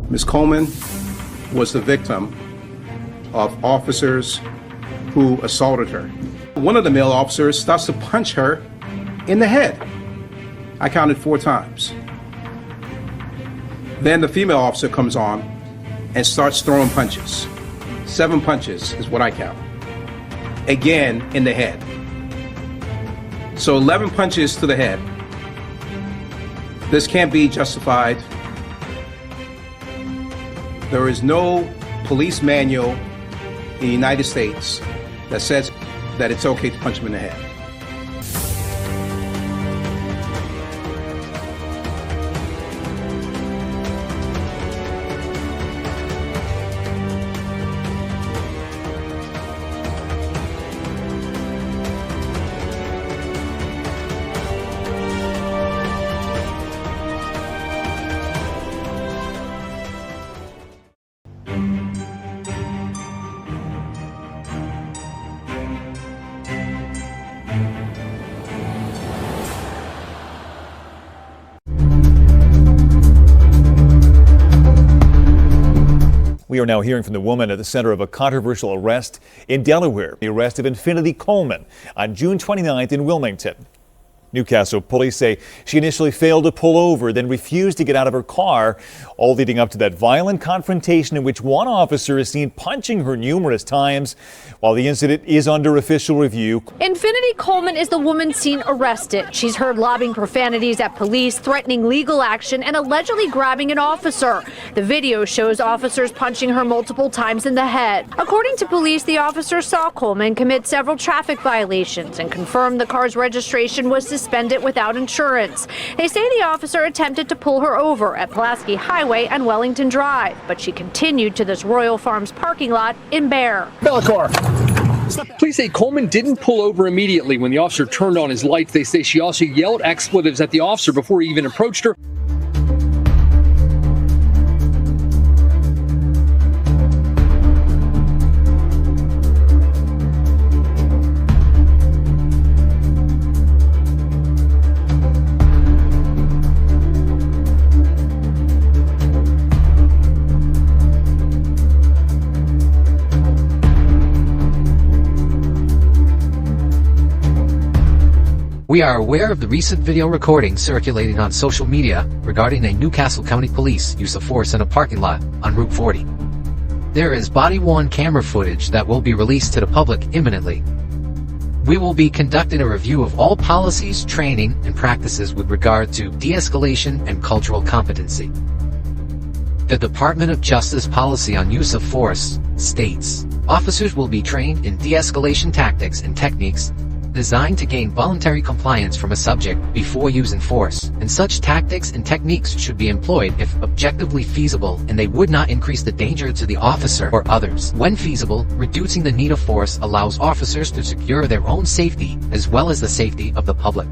Ms. Coleman was the victim of officers who assaulted her. One of the male officers starts to punch her in the head. I counted 4 times. Then the female officer comes on and starts throwing punches. 7 punches is what I count. Again, in the head. So 11 punches to the head. This can't be justified. There is no police manual in the United States that says that it's okay to punch him in the head. We are now hearing from the woman at the center of a controversial arrest in Delaware, the arrest of Infinity Coleman on June 29th in Wilmington. Newcastle police say she initially failed to pull over, then refused to get out of her car, all leading up to that violent confrontation in which one officer is seen punching her numerous times. While the incident is under official review. Infinity Coleman is the woman seen arrested. She's heard lobbing profanities at police, threatening legal action, and allegedly grabbing an officer. The video shows officers punching her multiple times in the head. According to police, the officer saw Coleman commit several traffic violations and confirmed the car's registration was suspended without insurance. They say the officer attempted to pull her over at Pulaski Highway and Wellington Drive, but she continued to this Royal Farms parking lot in Bear. Police say Coleman didn't pull over immediately when the officer turned on his lights. They say she also yelled expletives at the officer before he even approached her. We are aware of the recent video recording circulating on social media regarding a Newcastle County Police use of force in a parking lot on Route 40. There is body-worn camera footage that will be released to the public imminently. We will be conducting a review of all policies, training, and practices with regard to de-escalation and cultural competency. The Department of Justice policy on use of force states, officers will be trained in de-escalation tactics and techniques designed to gain voluntary compliance from a subject before using force, and such tactics and techniques should be employed if objectively feasible and they would not increase the danger to the officer or others. When feasible, reducing the need of force allows officers to secure their own safety as well as the safety of the public.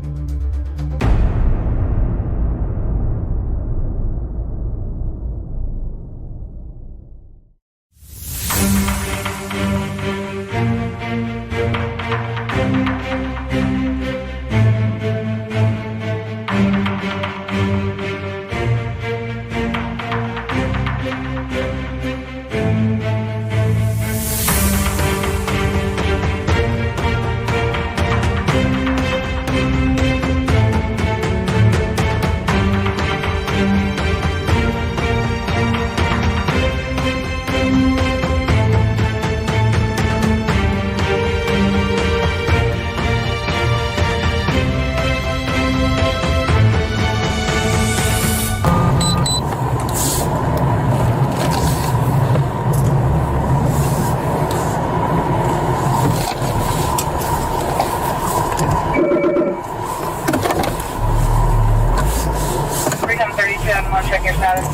Check your status.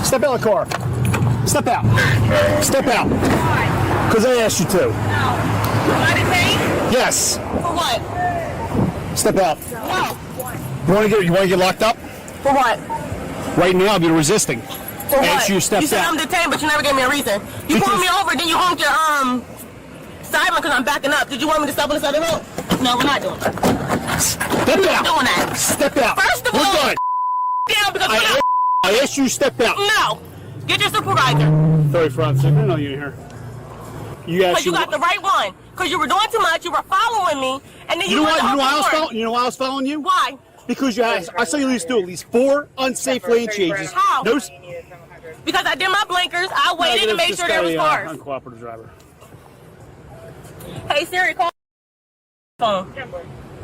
Step out of the car. Step out. Step out. Why? Because I asked you to. No. Am I detained? Yes. For what? Step out. No. You want to get locked up? For what? Right now, you're resisting. For I what? asked you to step You said down. I'm detained, but you never gave me a reason. You pulled me over, then you honked your siren because I'm backing up. Did you want me to stop on the side of the road? No, we're not doing that. Step We're out. not doing that. Step out. First of We're all, done. down because we're not. I asked you to step out. No. Get your supervisor. Sorry, Francis. I didn't know you were here. You Because actually. you got the right one. Because you were doing too much. You were following me, and then You know went what? to You know why I was open door. following? You know why I was following you? Why? Because you had. I saw you do at least 4 unsafe lane changes. How? No. Because I did my blinkers. I waited to make sure there was cars. Uncooperative driver. Hey Siri, call phone.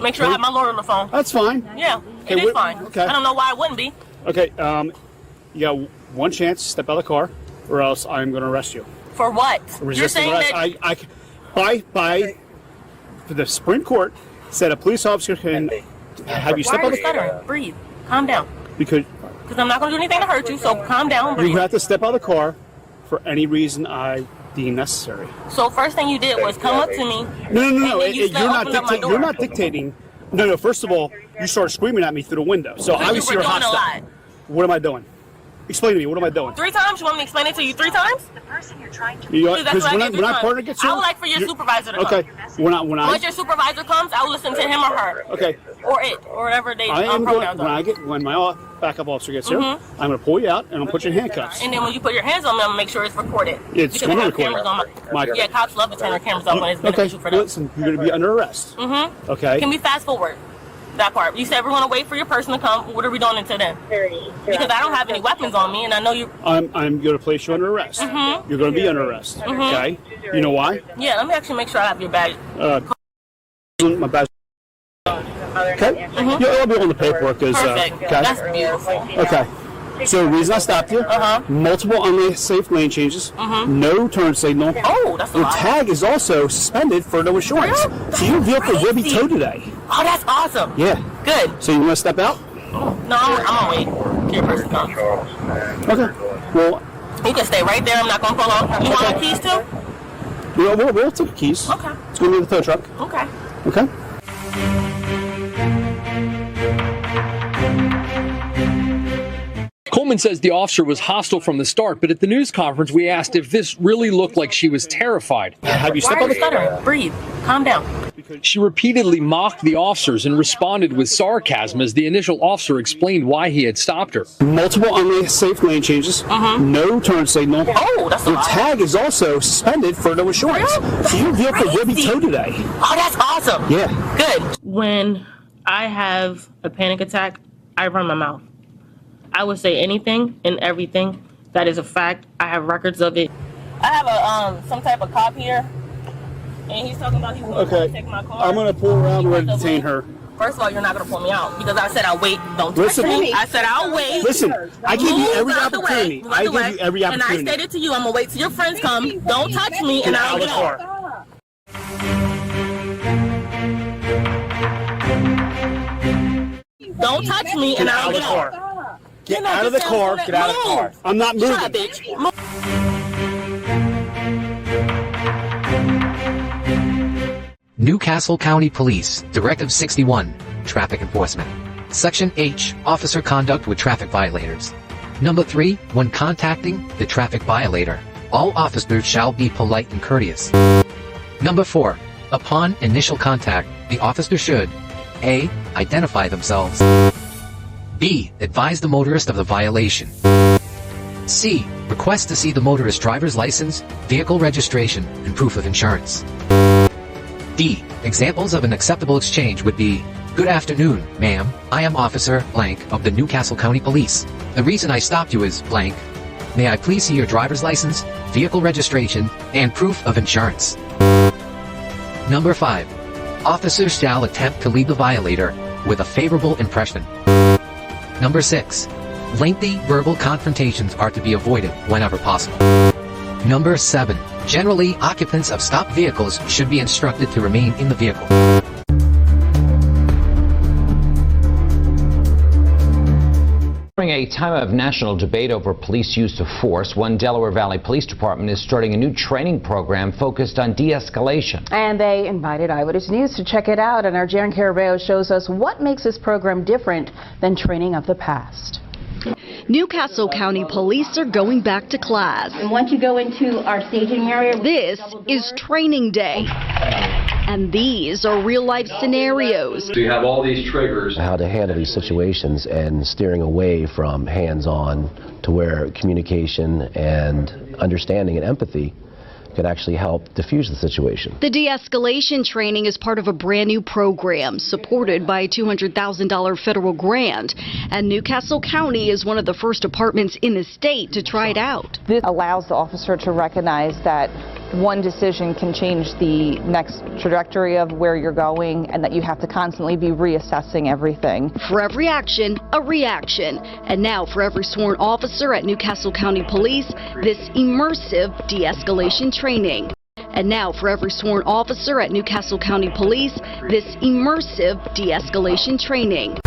Make sure I have my Lord on the phone. That's fine. Yeah, Okay, it is fine. okay. I don't know why it wouldn't be. Okay. You got one chance. Step out of the car, or else I'm going to arrest you. For what? You're Resisting saying arrest. that. The Supreme Court said a police officer can have you Why step are out you of the car stuttering? Breathe. Calm down. because Because I'm not going to do anything to hurt you, so calm down. Breathe. you have to step out of the car for any reason I deem necessary. So first thing you did was come up to me. No. then you You're still not opened up my door. You're not dictating. No. First of all, you started screaming at me through the window. So Because you obviously were you're doing a hostile. lot. What am I doing? Explain to me. What am I doing? 3 times? You want me to explain it to you 3 times? Because That's what I when did 3 my times. partner gets I here, would like for your supervisor to come. Okay. When I Once your supervisor comes, I will listen to him or her. okay. Or it, or whatever they I am going, pronouns are. when my backup officer gets here, I'm going to pull you out and I'll put you in handcuffs. And then when you put your hands on me, I'm gonna make sure it's recorded. It's because gonna I have be recorded. cameras on My- yeah, cops love to turn their cameras off when it's Okay. beneficial for them. Listen, you're going to be under arrest. Mm-hmm. Okay. Can we fast forward that part? You said we're gonna wait for your person to come. What are we doing until then? Because I don't have any weapons on me, and I know you. I'm going to place you under arrest. Mm-hmm. You're going to be under arrest. Okay. You know why? Yeah, let me actually make sure I have your badge. My badge. Okay. Yeah, it'll be on the paperwork. Perfect. Okay. That's beautiful. Okay. So the reason I stopped you, multiple unsafe lane changes, no turn signal. Oh, that's a Your lot. tag is also suspended for no insurance. Really? So your vehicle will be towed today. Oh, that's awesome. Yeah. Good. So you want to step out? No, I'm gonna wait. Your person comes. Okay. Well, You can stay right there. I'm not gonna pull off. You want my keys too? we'll take the keys. Okay. It's going to be in the tow truck. Okay. Okay. Coleman says the officer was hostile from the start, but at the news conference, we asked if this really looked like she was terrified. Have you Why stepped are on you the stuttering? Breathe. Calm down. She repeatedly mocked the officers and responded with sarcasm as the initial officer explained why he had stopped her. multiple unsafe lane changes, no turn signal. Oh, that's a Your lot. tag is also suspended for no insurance. Really? So your vehicle will be Crazy. towed today. Oh, that's awesome. Yeah. Good. When I have a panic attack, I run my mouth. I would say anything and everything. That is a fact. I have records of it. I have a some type of cop here, and he's talking about he wants to take my car. I'm going to pull around and detain her. First of all, you're not going to pull me out because I said I'll wait. Don't touch Listen. me. I said I'll wait. Listen, I give you every Move out the way. opportunity. Move out I the give way. you every And I opportunity. stated to you, I'm going to wait till your friends come. Don't touch me, and Get I'll out of the get car. Don't touch me, and I'll Out of the get car. Get You're not out of the just car. saying Get out of the car. move. I'm not moving. Shut up, bitch. Move. Newcastle County Police, Directive 61, Traffic Enforcement. Section H, Officer Conduct with Traffic Violators. Number 3, when contacting the traffic violator, all officers shall be polite and courteous. Number 4, upon initial contact, the officer should A. Identify themselves. B. Advise the motorist of the violation. C. Request to see the motorist's driver's license, vehicle registration, and proof of insurance. D. Examples of an acceptable exchange would be, "Good afternoon, ma'am. I am Officer blank of the Newcastle County Police. The reason I stopped you is blank. May I please see your driver's license, vehicle registration, and proof of insurance?" Number 5. Officers shall attempt to leave the violator with a favorable impression. Number 6. Lengthy verbal confrontations are to be avoided whenever possible. Number 7. Generally, occupants of stopped vehicles should be instructed to remain in the vehicle. During a time of national debate over police use of force, one Delaware Valley Police Department is starting a new training program focused on de-escalation. And they invited Eyewitness News to check it out, and our Jan Carabeo shows us what makes this program different than training of the past. Newcastle County Police are going back to class. And once you go into our staging area, This is training day. And these are real-life scenarios. So you have all these triggers. How to handle these situations and steering away from hands-on to where communication and understanding and empathy could actually help diffuse the situation. The de-escalation training is part of a brand new program supported by a $200,000 federal grant. And Newcastle County is one of the first departments in the state to try it out. This allows the officer to recognize that one decision can change the next trajectory of where you're going and that you have to constantly be reassessing everything. For every action, a reaction. And now for every sworn officer at Newcastle County Police, this immersive de-escalation training. And now for every sworn officer at Newcastle County Police, this immersive de-escalation training.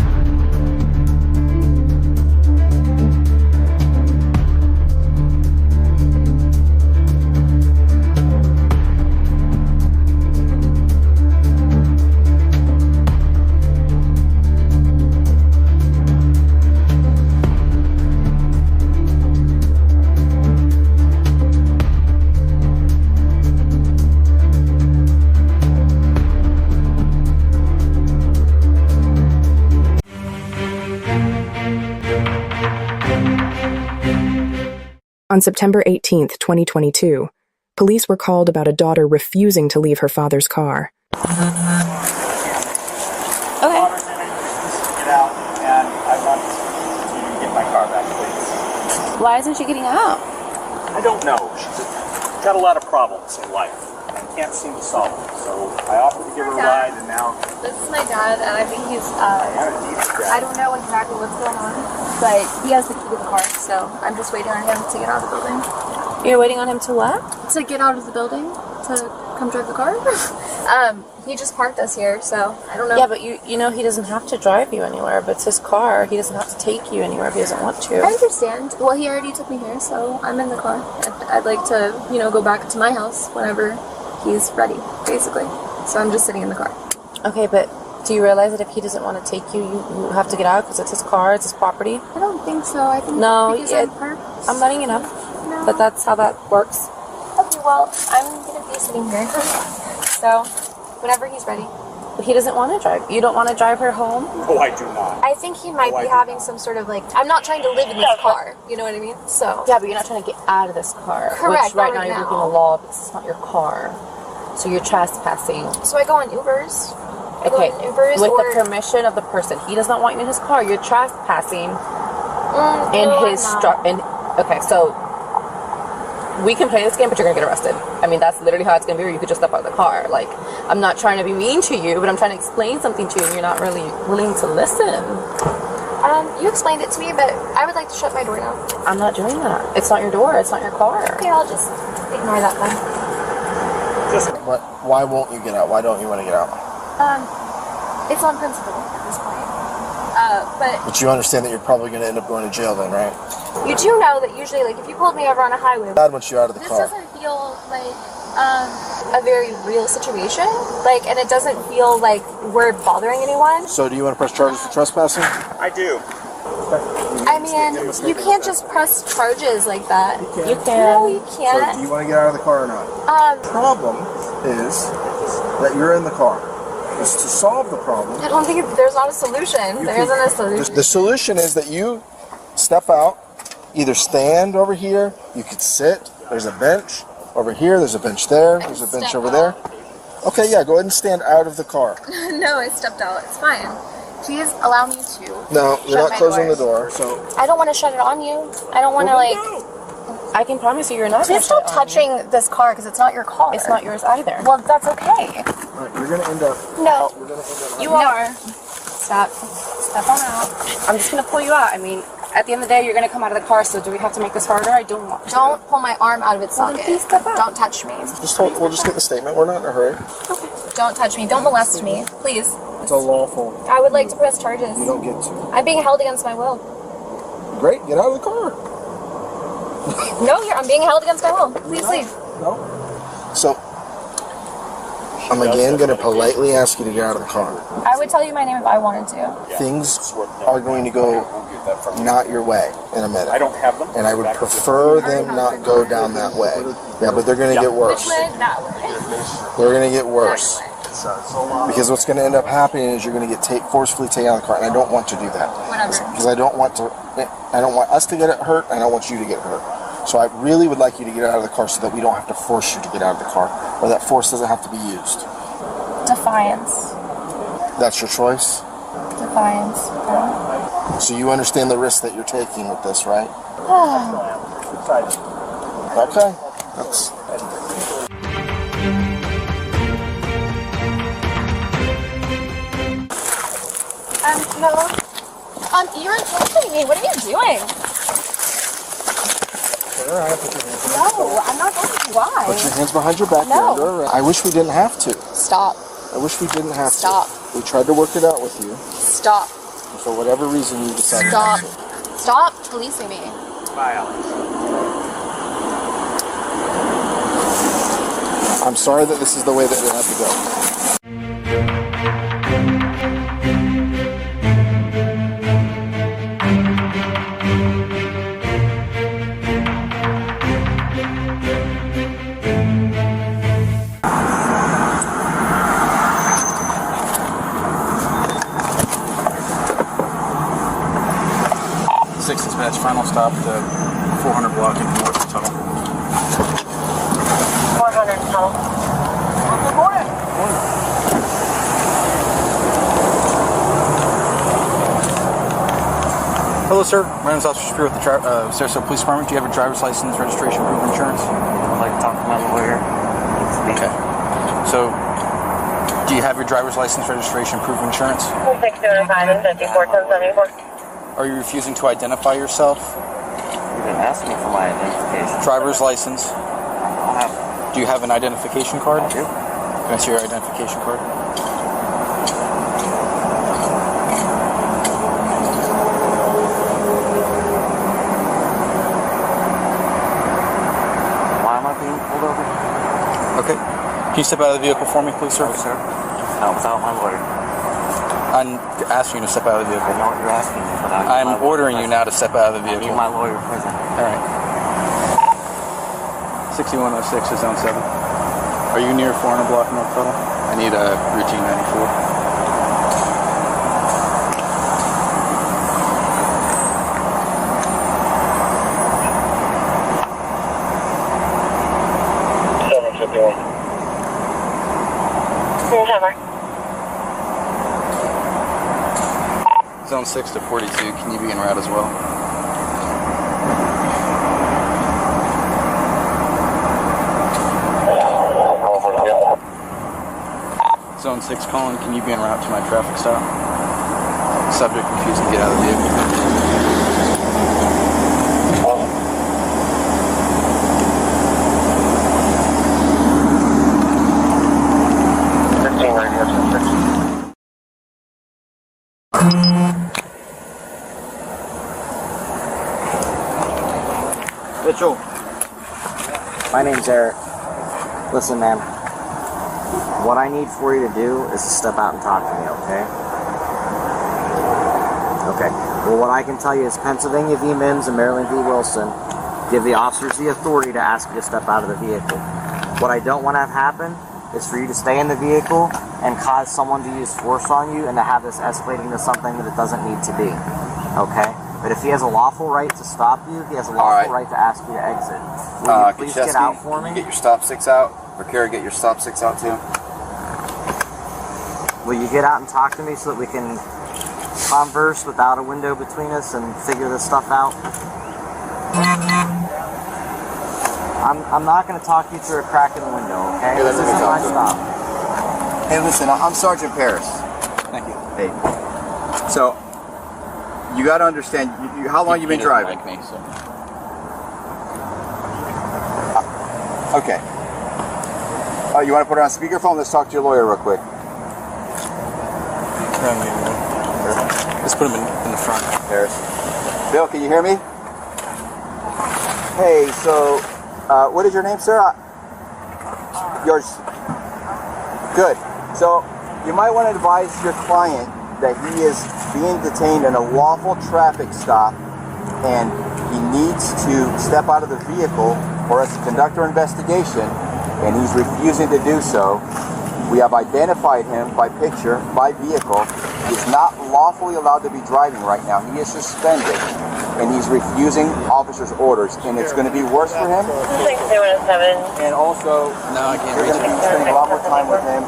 On September 18, 2022, police were called about a daughter refusing to leave her father's car. Okay. Get out, and I want to get my car back, please. Why isn't she getting out? I don't know. She's got a lot of problems in life and can't seem to solve them. So I offered to give her a ride, and now... This is my dad, and I think he's, I don't know exactly what's going on, but he has the key to the car, so I'm just waiting on him to get out of the building. You're waiting on him to what? To get out of the building, to come drive the car. He just parked us here, so I don't know. Yeah, but you know he doesn't have to drive you anywhere, but it's his car. He doesn't have to take you anywhere if he doesn't want to. I understand. Well, he already took me here, so I'm in the car. I'd like to, go back to my house whenever he's ready, basically. So I'm just sitting in the car. Okay, but do you realize that if he doesn't want to take you, you have to get out because it's his car, it's his property? I don't think so. I think I'm letting you know. No. But that's how that works. Okay, well, I'm going to be sitting here. So, whenever he's ready. But he doesn't want to drive. You don't want to drive her home? Oh, I do not. I think he might be having some sort of I'm not trying to live in this car. You know what I mean? So. Yeah, but you're not trying to get out of this car. Correct. Which right now you're breaking the law because it's not your car. So you're trespassing. So I go on Ubers. Okay, with the permission of the person. He does not want you in his car. You're trespassing in his truck. Okay, so we can play this game, but you're gonna get arrested. I mean, that's literally how it's gonna be. Or you could just step out of the car. I'm not trying to be mean to you, but I'm trying to explain something to you, and you're not really willing to listen. You explained it to me, but I would like to shut my door now. I'm not doing that. It's not your door. It's not your car. Okay, I'll just ignore that then. Why won't you get out? Why don't you want to get out? It's on principle at this point. But you understand that you're probably going to end up going to jail then, right? You do know that usually, if you pulled me over on a highway, Dad wants you out of the car. This doesn't feel like a very real situation. And it doesn't feel like we're bothering anyone. So do you want to press charges for trespassing? I do. I mean, you can't just press charges like that. You can. No, you can't. So do you want to get out of the car or not? The problem is that you're in the car. Is to solve the problem. I don't think there's not a solution. There isn't a solution. The solution is that you step out, either stand over here, you could sit, there's a bench over here, there's a bench there, there's a bench over there. Okay, yeah, go ahead and stand out of the car. No, I stepped out. It's fine. Please allow me to. No, you're not closing the door, so. I don't want to shut it on you. I don't want to I can promise you, you're not. Please stop touching this car because it's not your car. It's not yours either. Well, that's okay. All right, you're gonna end up. No. You're gonna end up. You are. Stop. Step on out. I'm just gonna pull you out. I mean, at the end of the day, you're gonna come out of the car. So do we have to make this harder? I don't want to. Don't pull my arm out of its socket. Please step out. Don't touch me. We'll just get the statement. We're not in a hurry. Okay. Don't touch me. Don't molest me, please. It's unlawful. I would like to press charges. You don't get to. I'm being held against my will. Great, get out of the car. No, I'm being held against my will. Please leave. No. So, I'm again going to politely ask you to get out of the car. I would tell you my name if I wanted to. Things are going to go that from you. not your way in a minute. I don't have them. And I would prefer them not go down that way. Yeah, but they're going to get worse. They're going to get worse. Because what's going to end up happening is you're going to get forcefully taken out of the car, and I don't want to do that. Because I don't want us to get hurt, and I don't want you to get hurt. So I really would like you to get out of the car so that we don't have to force you to get out of the car, or that force doesn't have to be used. Defiance. That's your choice? Defiance. So you understand the risk that you're taking with this, right? Okay. No. You're insulting me. What are you doing? No, I'm not going to. Why? Put your hands behind your back. No. You're under arrest. I wish we didn't have to. Stop. I wish we didn't have Stop. to. We tried to work it out with you. Stop. For whatever reason, you decided Stop. not to. Stop policing me. Bye, Alex. I'm sorry that this is the way that it had to go. 6 dispatch, final stop to 400 block in north of tunnel. 400 tunnel. Good morning. Hello, sir. My name is Officer Shapiro with the Sarasota Police Department. Do you have a driver's license, registration, proof of insurance? I'd like to talk to my lawyer. Okay. So, do you have your driver's license, registration, proof of insurance? 605 and 54 Are you refusing to identify yourself? You didn't ask me for my identification. Driver's license. I don't have. Do you have an identification card? I do. Can I see your identification card? Why am I being pulled over? Okay. Can you step out of the vehicle for me, please, sir? No, sir. Not without my lawyer. I'm asking you to step out of the vehicle. I know what you're asking me, but I'm ordering you now to step out of the I vehicle. need my lawyer present. All right. 6106 is zone 7. Are you near 400 block North Tuttle? I need a routine 94. Zone 6 to 42, can you be en route as well? Zone 6 calling, can you be en route to my traffic stop? Subject refusing to get out of the vehicle. Mitchell. My name's Eric. Listen, man. What I need for you to do is to step out and talk to me, okay? Okay. Well, what I can tell you is Pennsylvania v. Mims and Maryland v. Wilson give the officers the authority to ask you to step out of the vehicle. What I don't want to have happen is for you to stay in the vehicle and cause someone to use force on you and to have this escalate into something that it doesn't need to be, okay? But if he has a lawful right to stop you, he has a lawful right to ask you to exit. Will you please get out for me? Can you get your stop 6 out? Or Kara, get your stop 6 out too? Will you get out and talk to me so that we can converse without a window between us and figure this stuff out? I'm not going to talk you through a crack in the window, okay? Hey, this isn't my stop. Hey, listen, I'm Sergeant Paris. Thank you. Hey. So, you got to understand, how long you been driving? Like me, so. Okay. You want to put it on speakerphone? Let's talk to your lawyer real quick. Let's put him in the front. Paris. Bill, can you hear me? Hey, so, what is your name, sir? Yours. Good. So, you might want to advise your client that he is being detained in a lawful traffic stop and he needs to step out of the vehicle for us to conduct our investigation, and he's refusing to do so. We have identified him by picture, by vehicle. He is not lawfully allowed to be driving right now. He is suspended, and he's refusing officers' orders, and it's going to be worse for him. 6217. And also, you're going to be spending a lot more time with him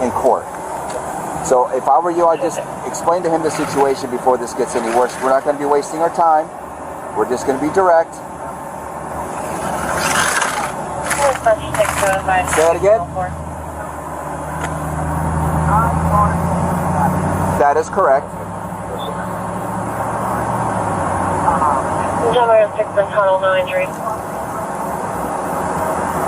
in court. So if I were you, I'd just explain to him the situation before this gets any worse. We're not going to be wasting our time. We're just going to be direct. Say it again. That is correct.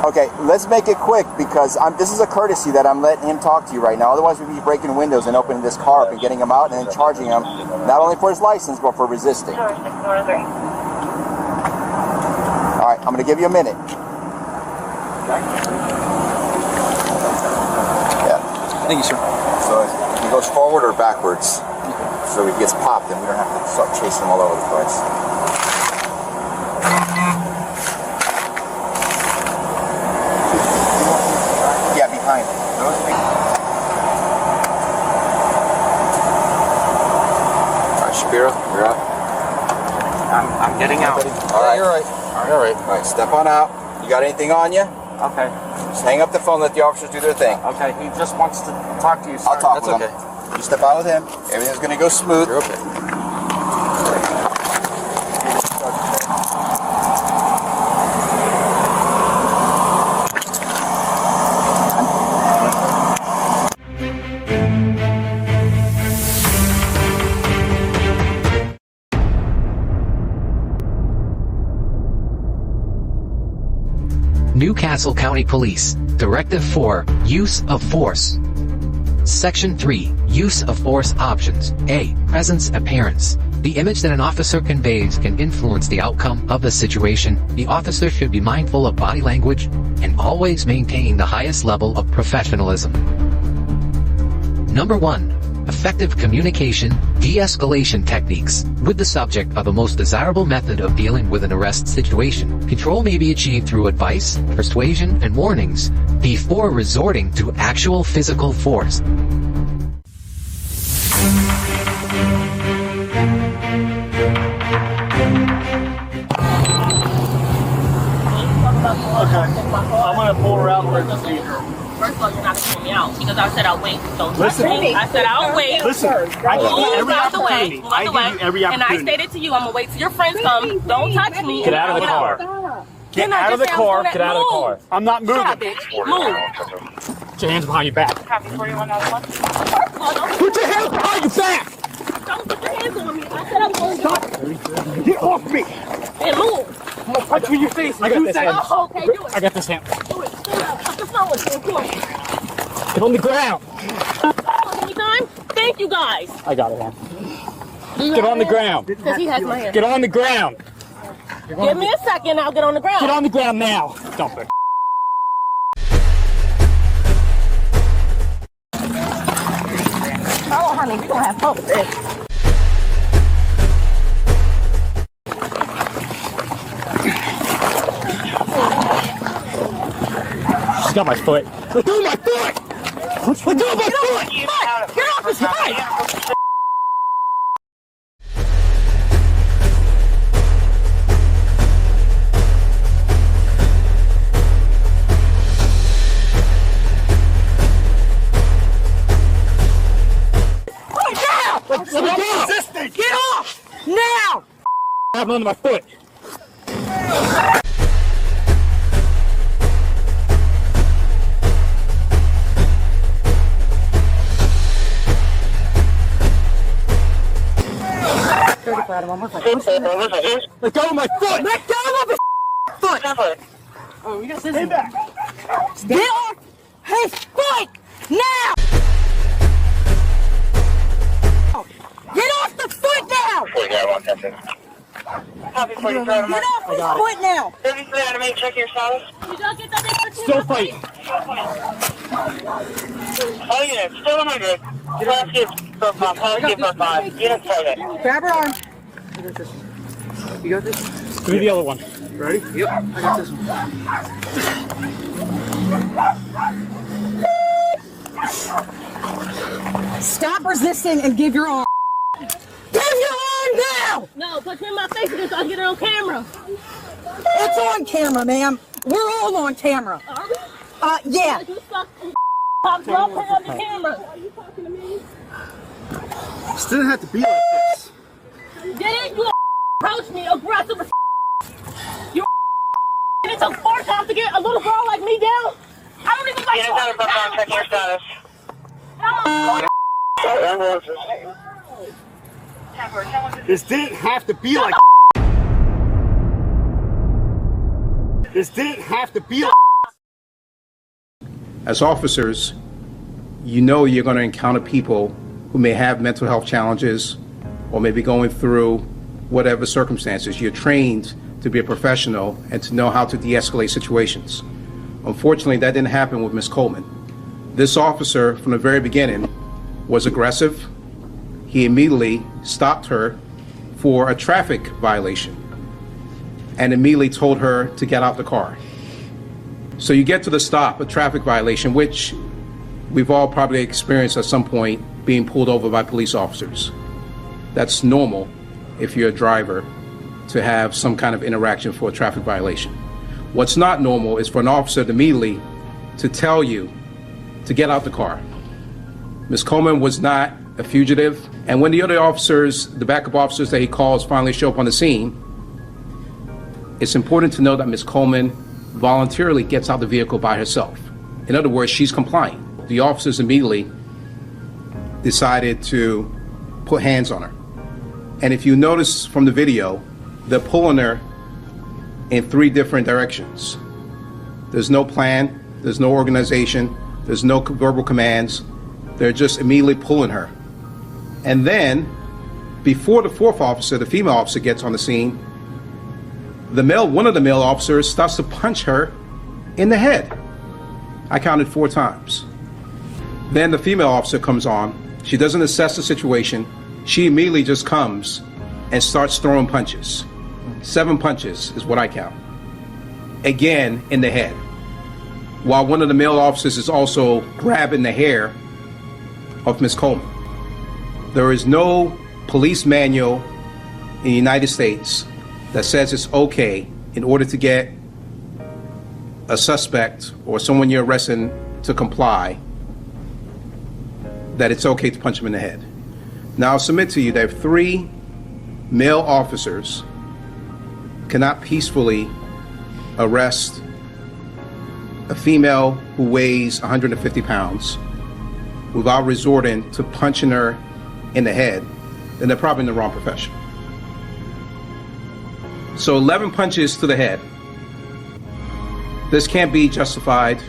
Okay, let's make it quick because this is a courtesy that I'm letting him talk to you right now. Otherwise, we'd be breaking windows and opening this car up and getting him out and then charging him not only for his license but for resisting. All right, I'm going to give you a minute. Yeah. Thank you, sir. So he goes forward or backwards. So he gets popped and we don't have to start chasing him all over the place. Yeah, behind him. All right, Shapiro, you're up. I'm getting out. All right, you're right. All right, step on out. You got anything on you? Okay. Just hang up the phone, let the officers do their thing. Okay, he just wants to talk to you, sir. I'll talk That's with him. You step out with him. Everything's going to go smooth. You're okay. Newcastle County Police, Directive 4, Use of Force. Section 3, Use of Force Options. A. Presence Appearance. The image that an officer conveys can influence the outcome of the situation. The officer should be mindful of body language and always maintain the highest level of professionalism. Number 1. Effective communication, de-escalation techniques. With the subject of the most desirable method of dealing with an arrest situation, control may be achieved through advice, persuasion, and warnings before resorting to actual physical force. Okay, I'm gonna pull her out for a procedure. First of all, you're not gonna pull me out because I said I'll wait. Don't touch Listen. me. I said I'll wait. Listen, I give you every opportunity. I give you every And I opportunity. stated to you, I'm gonna wait till your friends come. Don't touch me. Get out of the car. Get out of the car. Get out of the car. I'm not moving. Stop, bitch. Move. Put your hands behind your back. Copy 41 out of 1. Put your hands behind your back. Don't put your hands on me. I said I'm going to stop. Get off me. And move. I'm gonna punch you in your face. I got this hand. Oh, okay, do it. I got this hand. Do it. Cut the phone with you. Come on. Get on the ground. Anytime? Thank you guys. I got it, hand. Get on the ground. Because he has my hand. Get on the ground. Give me a second, I'll get on the ground. Get on the ground now. Dump it. Oh, honey, we don't have fun with this. She's got my foot. Let go of my foot! Let go of my foot! Get off his foot! Let me go! Get off! Now! I have under my foot. Let go of my foot! Let go of his foot! Oh, we got stay back. Get off his foot! Now! Get off the foot now! Get off his foot now! Check your status. You don't get that extra. Still fighting. Oh yeah, still 100. Grab her arm. You got this? Give me the other one. Ready? Yep. I got this one. Stop resisting and give your arm. Give your arm now! No, put me in my face because I'll get it on camera. It's on camera, ma'am. We're all on camera. Yeah. You suck. Pop, I'll put it on the camera. This didn't have to be like this. Did you approach me aggressive as you and it took 4 times to get a little girl like me down? I don't even like checking your status. This didn't have to be like. This didn't have to be like. As officers, you know you're going to encounter people who may have mental health challenges or may be going through whatever circumstances. You're trained to be a professional and to know how to de-escalate situations. Unfortunately, that didn't happen with Ms. Coleman. This officer, from the very beginning, was aggressive. He immediately stopped her for a traffic violation and immediately told her to get out the car. So you get to the stop, a traffic violation, which we've all probably experienced at some point, being pulled over by police officers. That's normal if you're a driver to have some kind of interaction for a traffic violation. What's not normal is for an officer to immediately to tell you to get out the car. Ms. Coleman was not a fugitive, and when the other officers, the backup officers that he calls, finally show up on the scene, it's important to know that Ms. Coleman voluntarily gets out the vehicle by herself. In other words, she's complying. The officers immediately decided to put hands on her. And if you notice from the video, they're pulling her in 3 different directions. There's no plan, there's no organization, there's no verbal commands. They're just immediately pulling her. And then, before the 4th officer, the female officer, gets on the scene, one of the male officers starts to punch her in the head. I counted 4 times. Then the female officer comes on. She doesn't assess the situation. She immediately just comes and starts throwing punches. 7 punches is what I count. Again, in the head. While one of the male officers is also grabbing the hair of Ms. Coleman. There is no police manual in the United States that says it's okay, in order to get a suspect or someone you're arresting to comply, that it's okay to punch him in the head. Now I'll submit to you that 3 male officers cannot peacefully arrest a female who weighs 150 pounds without resorting to punching her in the head, then they're probably in the wrong profession. So 11 punches to the head. This can't be justified